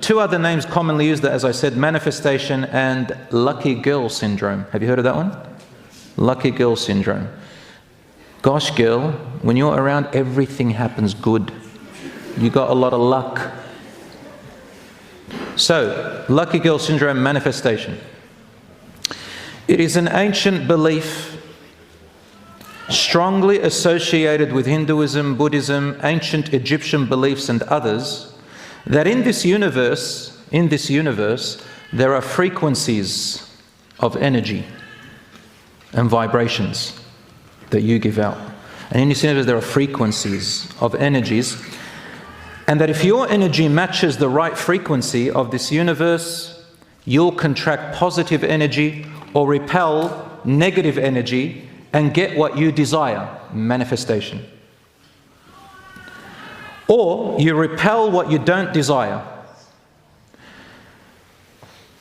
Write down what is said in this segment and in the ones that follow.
Two other names commonly used, as I said, manifestation and lucky girl syndrome. Have you heard of that one? Lucky girl syndrome. Gosh, girl, when you're around, everything happens good. You got a lot of luck. So, lucky girl syndrome manifestation. It is an ancient belief strongly associated with Hinduism, Buddhism, ancient Egyptian beliefs and others, that in this universe, there are frequencies of energy and vibrations that you give out. And in this universe there are frequencies of energies, and that if your energy matches the right frequency of this universe, you'll contract positive energy or repel negative energy and get what you desire, manifestation. Or you repel what you don't desire.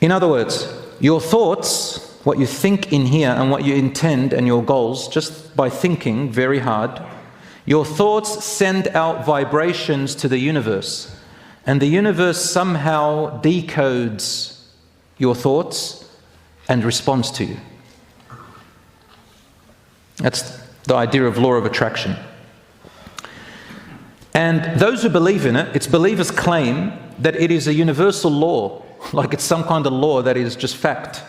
In other words, your thoughts, what you think in here and what you intend and your goals, just by thinking very hard, your thoughts send out vibrations to the universe, and the universe somehow decodes your thoughts and responds to you. That's the idea of law of attraction. And those who believe in it, its believers claim that it is a universal law, like it's some kind of law that is just fact.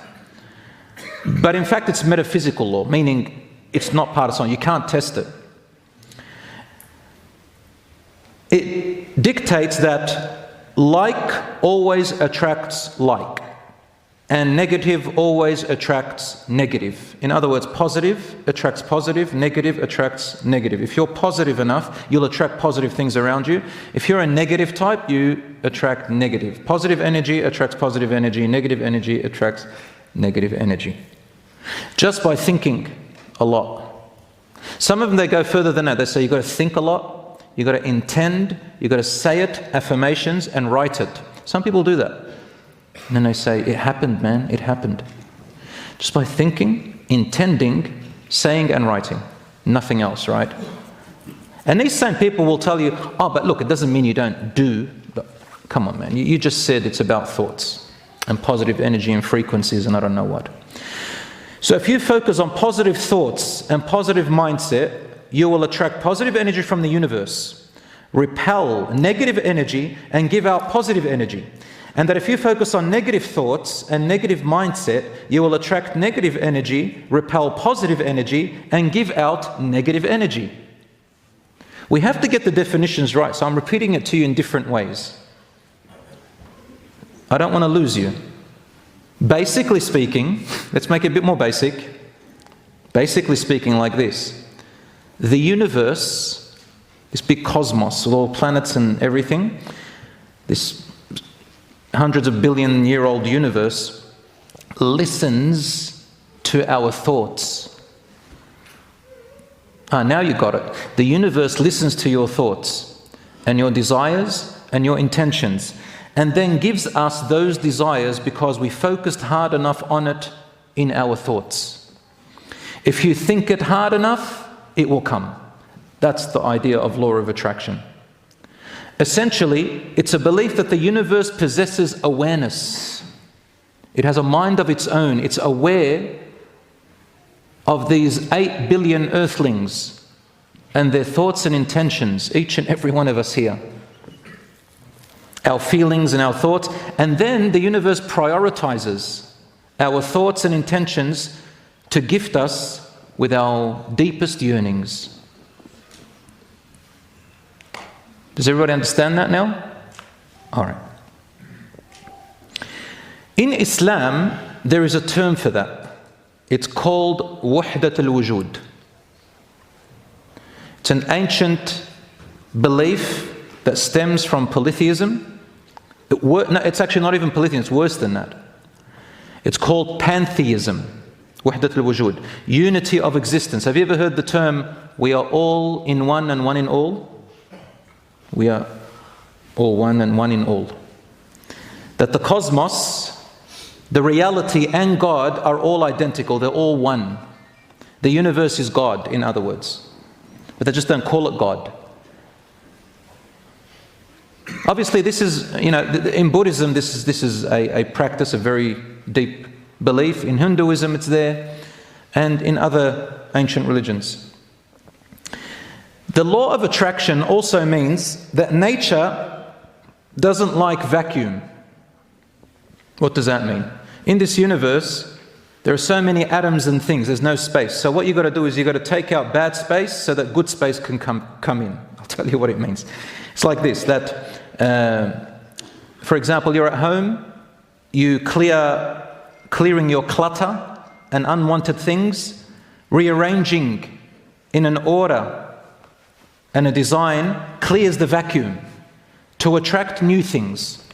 But in fact it's metaphysical law, meaning it's not part of science. You can't test it. It dictates that like always attracts like, and negative always attracts negative. In other words, positive attracts positive, negative attracts negative. If you're positive enough, you'll attract positive things around you. If you're a negative type, you attract negative. Positive energy attracts positive energy, negative energy attracts negative energy. Just by thinking a lot. Some of them, they go further than that. They say you've got to think a lot, you've got to intend, you've got to say it, affirmations, and write it. Some people do that. And then they say, it happened, man, it happened. Just by thinking, intending, saying and writing. Nothing else, right? And these same people will tell you, oh, but look, it doesn't mean you don't do. But come on, man, you just said it's about thoughts and positive energy and frequencies and I don't know what. So if you focus on positive thoughts and positive mindset, you will attract positive energy from the universe, repel negative energy and give out positive energy. And that if you focus on negative thoughts and negative mindset, you will attract negative energy, repel positive energy, and give out negative energy. We have to get the definitions right, so I'm repeating it to you in different ways. I don't want to lose you. Basically speaking, let's make it a bit more basic. Basically speaking like this. The universe, this big cosmos with all planets and everything, this hundreds of billion-year-old universe listens to our thoughts. Now you got it. The universe listens to your thoughts and your desires and your intentions, and then gives us those desires because we focused hard enough on it in our thoughts. If you think it hard enough, it will come. That's the idea of law of attraction. Essentially, it's a belief that the universe possesses awareness. It has a mind of its own. It's aware of these 8 billion earthlings and their thoughts and intentions, each and every one of us here. Our feelings and our thoughts. And then the universe prioritizes our thoughts and intentions to gift us with our deepest yearnings. Does everybody understand that now? All right. In Islam, there is a term for that. It's called wahdat al-wujud. It's an ancient belief that stems from polytheism. It's actually not even polytheism, it's worse than that. It's called pantheism, wahdat al-wujud, unity of existence. Have you ever heard the term, we are all in one and one in all? We are all one and one in all. That the cosmos, the reality and God are all identical, they're all one. The universe is God, in other words. But they just don't call it God. Obviously, this is, in Buddhism, this is a practice, a very deep belief. In Hinduism, it's there, and in other ancient religions. The law of attraction also means that nature doesn't like vacuum. What does that mean? In this universe, there are so many atoms and things, there's no space. So what you've got to do is you've got to take out bad space so that good space can come in. I'll tell you what it means. It's like this, that, for example, you're at home, you clearing your clutter and unwanted things, rearranging in an order and a design clears the vacuum to attract new things.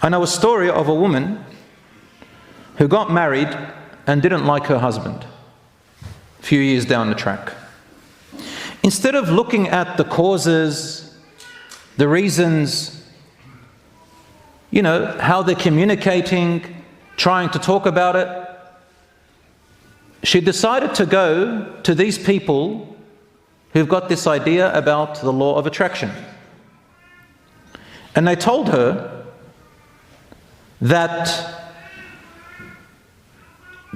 I know a story of a woman who got married and didn't like her husband a few years down the track. Instead of looking at the causes, the reasons, how they're communicating, trying to talk about it, she decided to go to these people who've got this idea about the law of attraction. And they told her that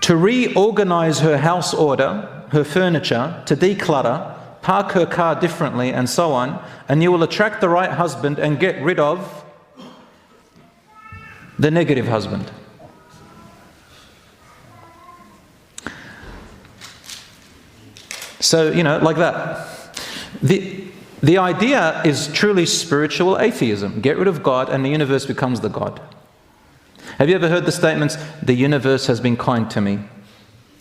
to reorganize her house order, her furniture, to declutter, park her car differently and so on, and you will attract the right husband and get rid of the negative husband. So, like that. The idea is truly spiritual atheism. Get rid of God and the universe becomes the God. Have you ever heard the statements, the universe has been kind to me.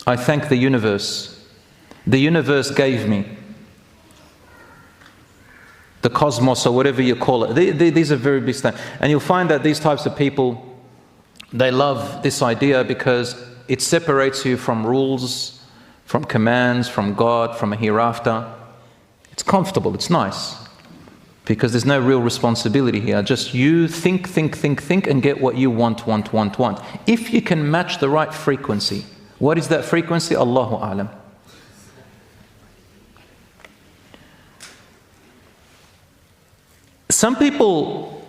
I thank the universe. The universe gave me. The cosmos or whatever you call it. These are very big statements. And you'll find that these types of people, they love this idea because it separates you from rules, from commands, from God, from a hereafter. It's comfortable, it's nice, because there's no real responsibility here. Just you think, and get what you want. If you can match the right frequency. What is that frequency? Allahu Alam. Some people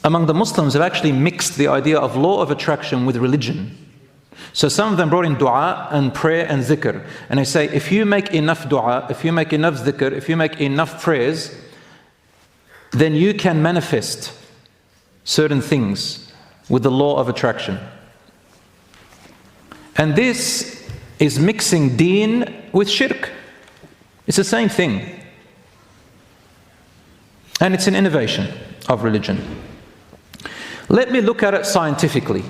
among the Muslims have actually mixed the idea of law of attraction with religion. So some of them brought in dua and prayer and zikr. And they say, if you make enough dua, if you make enough zikr, if you make enough prayers, then you can manifest certain things with the law of attraction. And this is mixing deen with shirk. It's the same thing. And it's an innovation of religion. Let me look at it scientifically.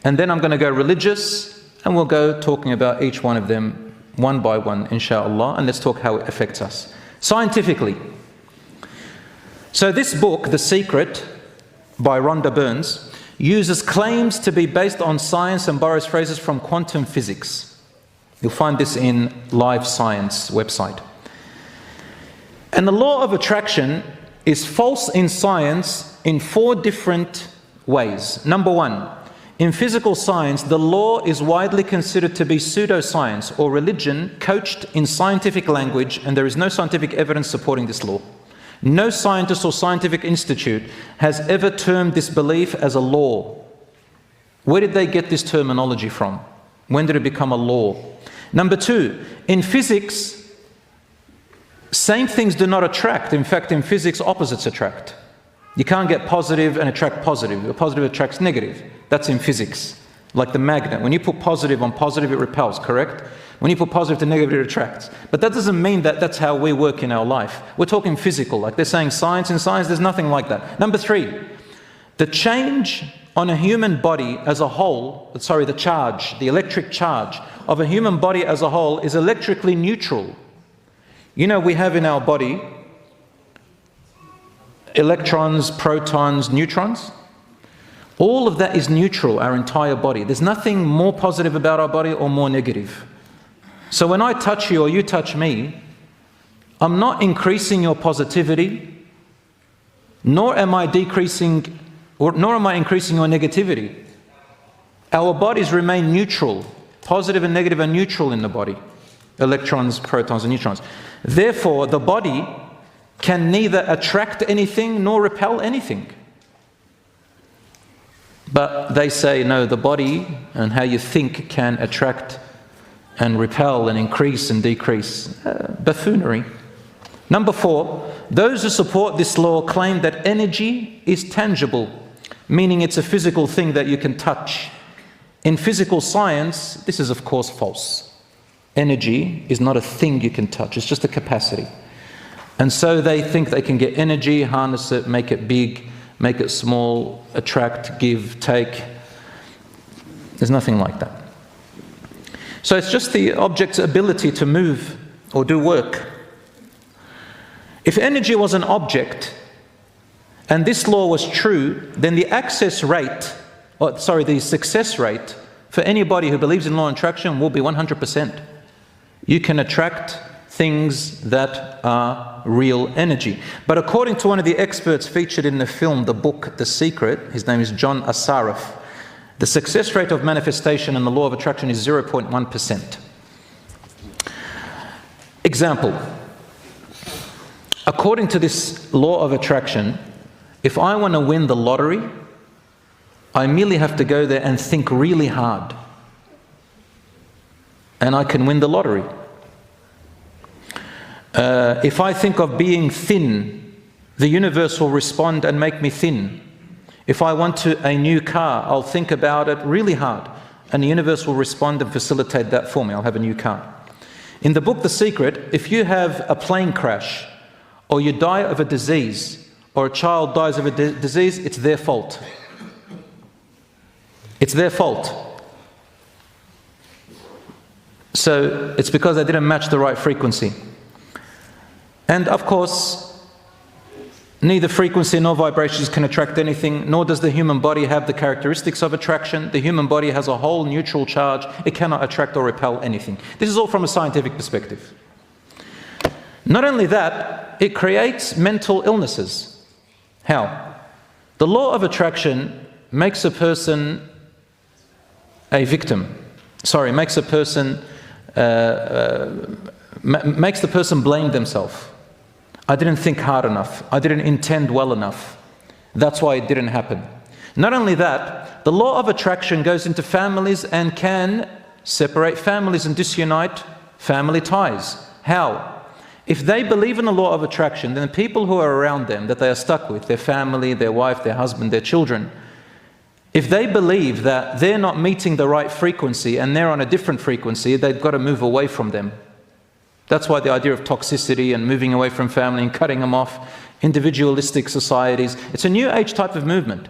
And then I'm going to go religious, and we'll go talking about each one of them one by one, inshallah, and let's talk how it affects us. Scientifically. So this book, The Secret, by Rhonda Burns, uses claims to be based on science and borrows phrases from quantum physics. You'll find this in Live Science website. And the law of attraction is false in science in 4 different ways. Number 1, in physical science, the law is widely considered to be pseudoscience or religion couched in scientific language, and there is no scientific evidence supporting this law. No scientist or scientific institute has ever termed this belief as a law. Where did they get this terminology from? When did it become a law? Number 2, in physics, same things do not attract. In fact, in physics, opposites attract. You can't get positive and attract positive. Positive attracts negative. That's in physics. Like the magnet. When you put positive on positive, it repels, correct? When you put positive to negative, it attracts. But that doesn't mean that that's how we work in our life. We're talking physical. Like they're saying science. In science, there's nothing like that. Number 3, the change on a human body as a whole, the charge, the electric charge of a human body as a whole is electrically neutral. You know, we have in our body electrons, protons, neutrons. All of that is neutral, our entire body. There's nothing more positive about our body or more negative. So when I touch you or you touch me, I'm not increasing your positivity, nor am I increasing your negativity. Our bodies remain neutral. Positive and negative are neutral in the body. Electrons, protons, and neutrons. Therefore, the body can neither attract anything nor repel anything. But they say, no, the body and how you think can attract and repel and increase and decrease. Buffoonery. Number 4, those who support this law claim that energy is tangible, meaning it's a physical thing that you can touch. In physical science, this is of course false. Energy is not a thing you can touch, it's just a capacity. And so they think they can get energy, harness it, make it big, make it small, attract, give, take. There's nothing like that. So it's just the object's ability to move or do work. If energy was an object, and this law was true, then the the success rate for anybody who believes in law of attraction will be 100%. You can attract things that are real energy. But according to one of the experts featured in the film, the book, The Secret, his name is John Assaraf, the success rate of manifestation and the law of attraction is 0.1%. Example. According to this law of attraction, if I want to win the lottery, I merely have to go there and think really hard. And I can win the lottery. If I think of being thin, the universe will respond and make me thin. If I want a new car, I'll think about it really hard, and the universe will respond and facilitate that for me. I'll have a new car. In the book The Secret, if you have a plane crash, or you die of a disease, or a child dies of a disease, it's their fault. It's their fault. So it's because they didn't match the right frequency. And of course, neither frequency nor vibrations can attract anything, nor does the human body have the characteristics of attraction. The human body has a whole neutral charge. It cannot attract or repel anything. This is all from a scientific perspective. Not only that, it creates mental illnesses. How? The law of attraction makes a person a victim. Makes a person, makes the person blame themselves. I didn't think hard enough. I didn't intend well enough. That's why it didn't happen. Not only that, the law of attraction goes into families and can separate families and disunite family ties. How? If they believe in the law of attraction, then the people who are around them, that they are stuck with, their family, their wife, their husband, their children, if they believe that they're not meeting the right frequency and they're on a different frequency, they've got to move away from them. That's why the idea of toxicity and moving away from family and cutting them off, individualistic societies, it's a new age type of movement.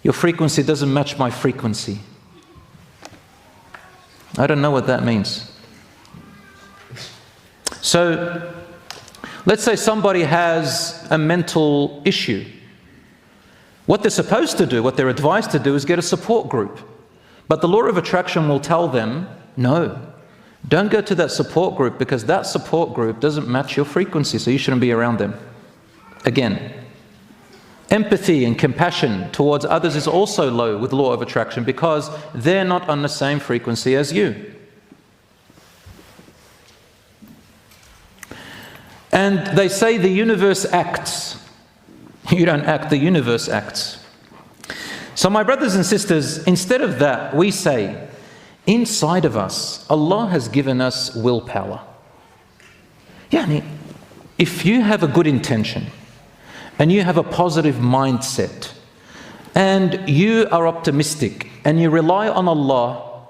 Your frequency doesn't match my frequency. I don't know what that means. So, let's say somebody has a mental issue. What they're supposed to do, what they're advised to do, is get a support group. But the law of attraction will tell them, no, don't go to that support group because that support group doesn't match your frequency, so you shouldn't be around them. Again, empathy and compassion towards others is also low with law of attraction because they're not on the same frequency as you. And they say the universe acts. You don't act, the universe acts. So my brothers and sisters, instead of that, we say, inside of us, Allah has given us willpower. Yani, if you have a good intention, and you have a positive mindset, and you are optimistic, and you rely on Allah,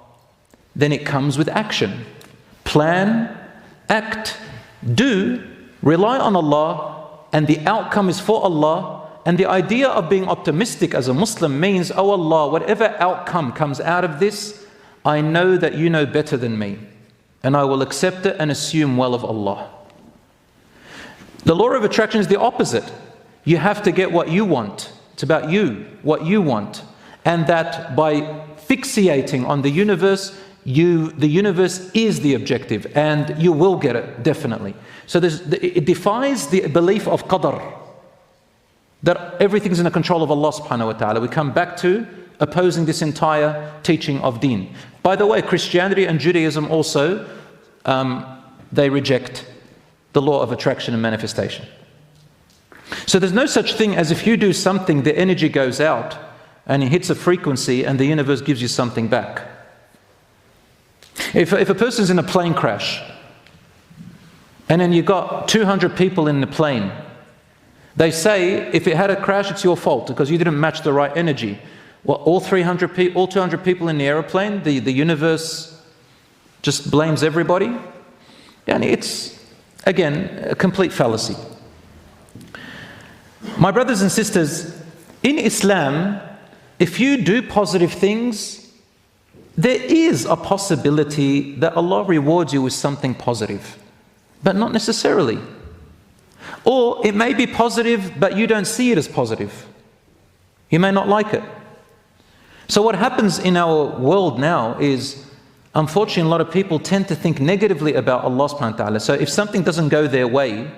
then it comes with action. Plan, act, do, rely on Allah, and the outcome is for Allah. And the idea of being optimistic as a Muslim means, oh Allah, whatever outcome comes out of this, I know that you know better than me, and I will accept it and assume well of Allah. The law of attraction is the opposite. You have to get what you want. It's about you, what you want. And that by fixating on the universe, the universe is the objective, and you will get it, definitely. So it defies the belief of qadr, that everything's in the control of Allah subhanahu wa ta'ala. We come back to opposing this entire teaching of deen. By the way, Christianity and Judaism also, they reject the law of attraction and manifestation. So there's no such thing as if you do something, the energy goes out and it hits a frequency and the universe gives you something back. If a person's in a plane crash and then you've got 200 people in the plane, they say if it had a crash, it's your fault because you didn't match the right energy. Well, all 200 people in the aeroplane, the universe just blames everybody? And it's, again, a complete fallacy. My brothers and sisters, in Islam, if you do positive things, there is a possibility that Allah rewards you with something positive, but not necessarily. Or it may be positive, but you don't see it as positive. You may not like it. So what happens in our world now is, unfortunately, a lot of people tend to think negatively about Allah subhanahu wa ta'ala. So if something doesn't go their way,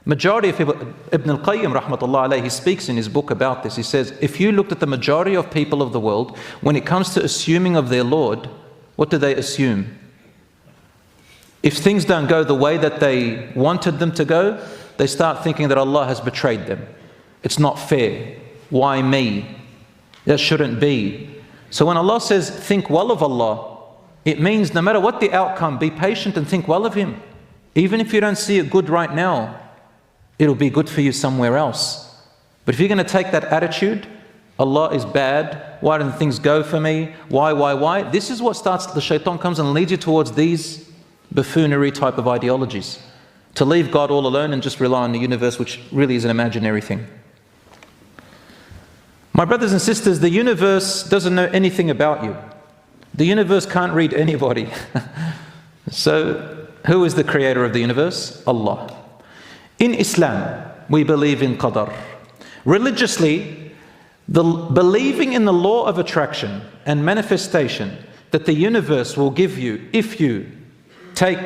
majority of people, Ibn al-Qayyim rahmatullah alayhi, he speaks in his book about this. He says, if you looked at the majority of people of the world, when it comes to assuming of their Lord, what do they assume? If things don't go the way that they wanted them to go, they start thinking that Allah has betrayed them. It's not fair. Why me? That shouldn't be. So when Allah says, think well of Allah, it means no matter what the outcome, be patient and think well of Him. Even if you don't see it good right now, it'll be good for you somewhere else. But if you're going to take that attitude, Allah is bad, why don't things go for me, why? This is what starts, the shaitan comes and leads you towards these buffoonery type of ideologies. To leave God all alone and just rely on the universe, which really is an imaginary thing. My brothers and sisters, the universe doesn't know anything about you. The universe can't read anybody. So, who is the creator of the universe? Allah. In Islam, we believe in qadar. Religiously, believing in the law of attraction and manifestation that the universe will give you, if you take,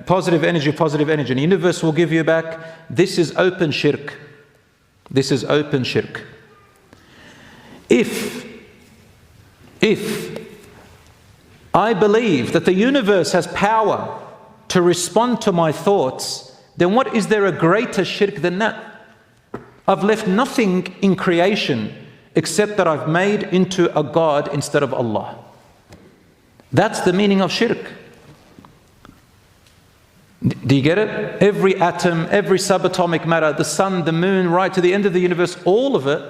positive energy, and the universe will give you back, this is open shirk. This is open shirk. If I believe that the universe has power to respond to my thoughts, then what is there a greater shirk than that? I've left nothing in creation except that I've made into a God instead of Allah. That's the meaning of shirk. Do you get it? Every atom, every subatomic matter, the sun, the moon, right to the end of the universe, all of it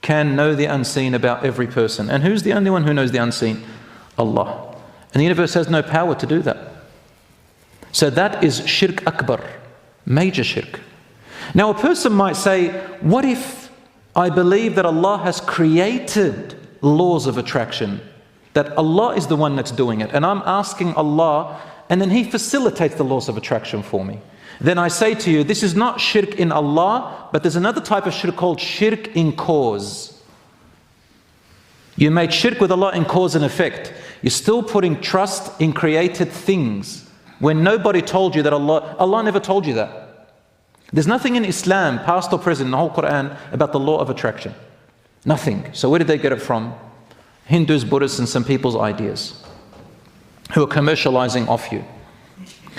can know the unseen about every person. And who's the only one who knows the unseen? Allah. And the universe has no power to do that. So that is shirk akbar, major shirk. Now a person might say, what if I believe that Allah has created laws of attraction, that Allah is the one that's doing it, and I'm asking Allah, and then He facilitates the laws of attraction for me. Then I say to you, this is not shirk in Allah, but there's another type of shirk called shirk in cause. You made shirk with Allah in cause and effect. You're still putting trust in created things when nobody told you that Allah never told you that. There's nothing in Islam, past or present, in the whole Quran, about the law of attraction. Nothing. So where did they get it from? Hindus, Buddhists, and some people's ideas who are commercializing off you.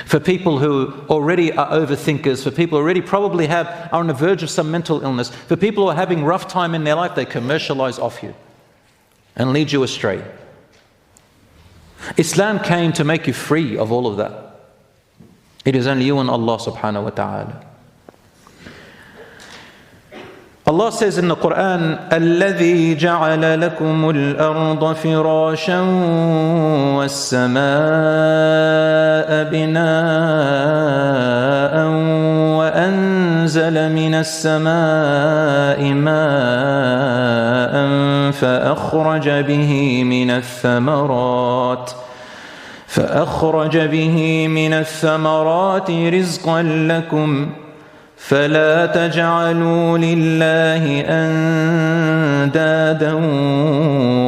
For people who already are overthinkers, for people who already probably are on the verge of some mental illness, for people who are having rough time in their life, they commercialize off you and lead you astray. Islam came to make you free of all of that. It is only you and Allah subhanahu wa ta'ala. Allah says in the Quran, الَّذِي جَعَلَ لَكُمُ الْأَرْضَ فِرَاشًا وَالسَّمَاءَ بِنَاءً وَأَنزَلَ مِنَ السَّمَاءِ مَاءً فَأَخْرَجَ بِهِ مِنَ الثَّمَرَاتِ رِزْقًا لَكُمْ فلا تجعلوا لله أندادا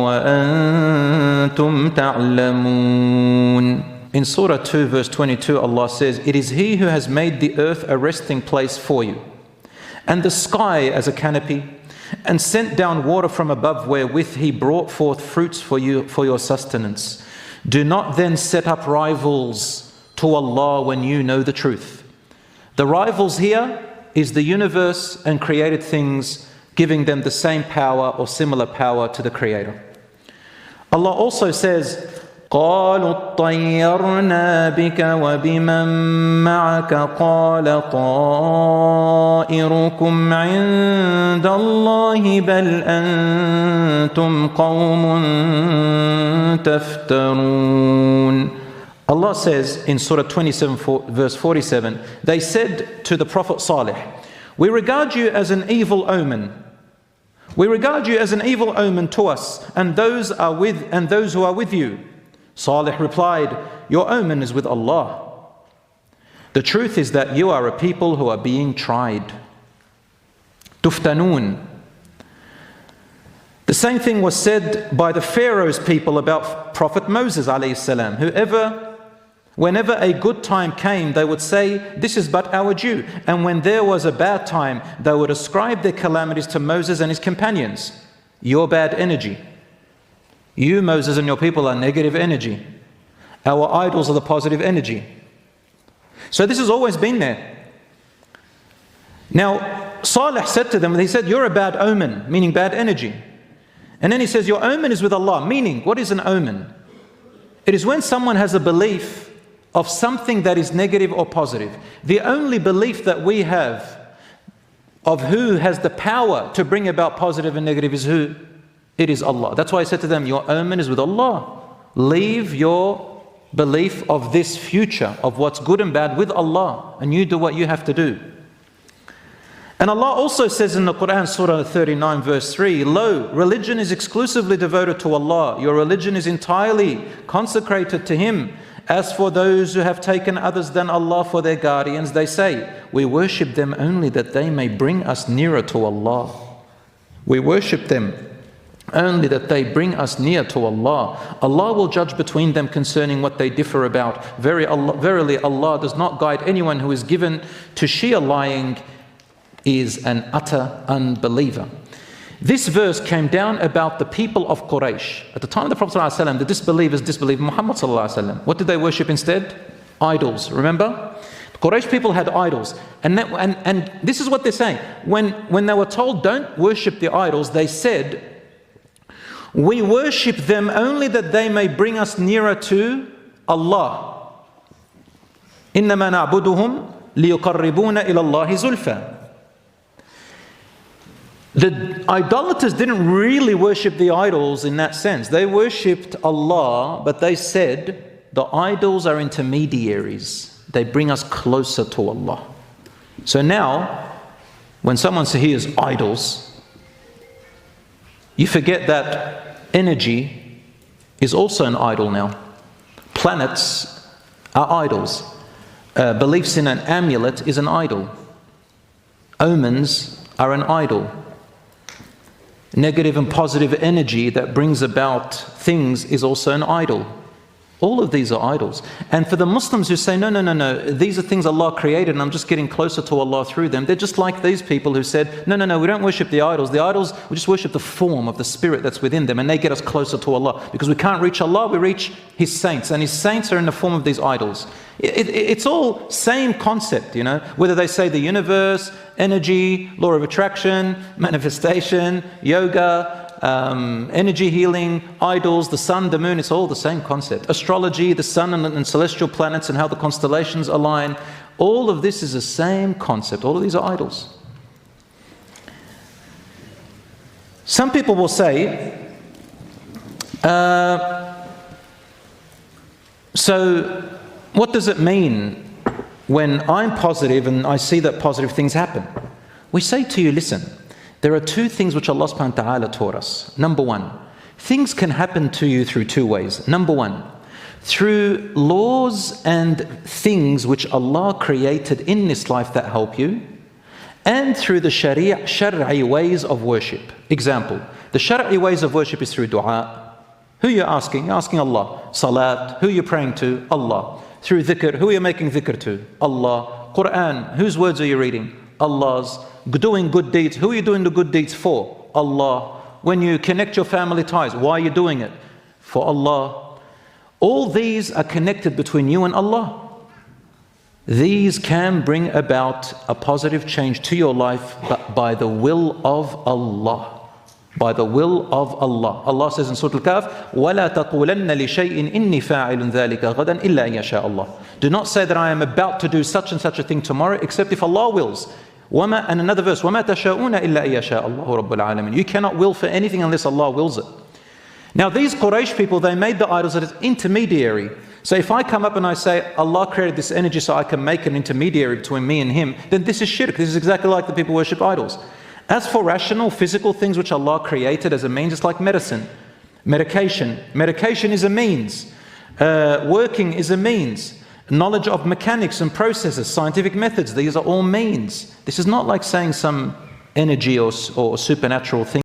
وأنتم تعلمون. In Surah 2 verse 22, Allah says, it is He who has made the earth a resting place for you, and the sky as a canopy, and sent down water from above wherewith He brought forth fruits for you for your sustenance. Do not then set up rivals to Allah when you know the truth. The rivals here is the universe and created things, giving them the same power or similar power to the Creator. Allah also says, قالوا اطيرنا بك وبمن معك قال طائركم عند الله بل أنتم قوم تفترون. Allah says in Surah 27 verse 47, they said to the Prophet Salih, we regard you as an evil omen. We regard you as an evil omen to us and those who are with you. Salih replied, your omen is with Allah. The truth is that you are a people who are being tried. Tuftanun. The same thing was said by the Pharaoh's people about Prophet Moses alayhi salam. Whenever a good time came, they would say, this is but our due. And when there was a bad time, they would ascribe their calamities to Moses and his companions. Your bad energy. You, Moses, and your people are negative energy. Our idols are the positive energy. So this has always been there. Now, Salih said to them, he said, you're a bad omen, meaning bad energy. And then he says, your omen is with Allah, meaning, what is an omen? It is when someone has a belief of something that is negative or positive. The only belief that we have of who has the power to bring about positive and negative is who? It is Allah. That's why I said to them, your omen is with Allah. Leave your belief of this future, of what's good and bad, with Allah, and you do what you have to do. And Allah also says in the Quran, Surah 39 verse 3, lo, religion is exclusively devoted to Allah. Your religion is entirely consecrated to Him. As for those who have taken others than Allah for their guardians, they say, we worship them only that they may bring us nearer to Allah. We worship them only that they bring us near to Allah. Allah will judge between them concerning what they differ about. Verily Allah does not guide anyone who is given to sheer lying is an utter unbeliever. This verse came down about the people of Quraysh. At the time of the Prophet ﷺ, the disbelievers disbelieved Muhammad ﷺ. What did they worship instead? Idols, remember? The Quraysh people had idols. And this is what they're saying. When they were told, don't worship the idols, they said, we worship them only that they may bring us nearer to Allah. إِنَّمَا نَعْبُدُهُمْ لِيُقَرِّبُونَ إِلَى اللَّهِ زُلْفًا. The idolaters didn't really worship the idols in that sense. They worshipped Allah, but they said the idols are intermediaries. They bring us closer to Allah. So now, when someone hears idols, you forget that energy is also an idol now. Planets are idols. Beliefs in an amulet is an idol. Omens are an idol. Negative and positive energy that brings about things is also an idol. All of these are idols. And for the Muslims who say, no, these are things Allah created and I'm just getting closer to Allah through them, they're just like these people who said, no, we don't worship the idols. The idols, we just worship the form of the spirit that's within them, and they get us closer to Allah. Because we can't reach Allah, we reach His saints, and His saints are in the form of these idols. It's all same concept, you know, whether they say the universe, energy, law of attraction, manifestation, yoga, energy healing, idols, the sun, the moon, it's all the same concept. Astrology, the sun and celestial planets and how the constellations align, all of this is the same concept. All of these are idols. Some people will say, so what does it mean when I'm positive and I see that positive things happen? We say to you, listen, there are two things which Allah subhanahu wa ta'ala taught us. Number one, things can happen to you through two ways. Number one, through laws and things which Allah created in this life that help you, and through the shari'i ways of worship. Example, the shari'i ways of worship is through dua. Who you're asking? You're asking Allah. Salat, who you're praying to? Allah. Through dhikr, who are you making dhikr to? Allah. Quran, whose words are you reading? Allah's. Doing good deeds, who are you doing the good deeds for? Allah. When you connect your family ties, why are you doing it? For Allah. All these are connected between you and Allah. These can bring about a positive change to your life, but by the will of Allah. By the will of Allah. Allah says in Surah Al-Kahf, وَلَا تَقُولَنَّ لِشَيْءٍ إِنِّي فَاعِلٌ ذَلِكَ غَدًا إِلَّا أَن يَشَاءَ اللَّهُ. Do not say that I am about to do such and such a thing tomorrow, except if Allah wills. And another verse, وَمَا تَشَاءُونَ إِلَّا أَن يَشَاءَ اللَّهُ رَبُّ الْعَالَمِينَ. You cannot will for anything unless Allah wills it. Now these Quraysh people, they made the idols as intermediary. So if I come up and I say, Allah created this energy so I can make an intermediary between me and Him, then this is shirk. This is exactly like the people worship idols. As for rational, physical things which Allah created as a means, it's like medicine, medication. Medication is a means. Working is a means. Knowledge of mechanics and processes, scientific methods, these are all means. This is not like saying some energy or supernatural thing.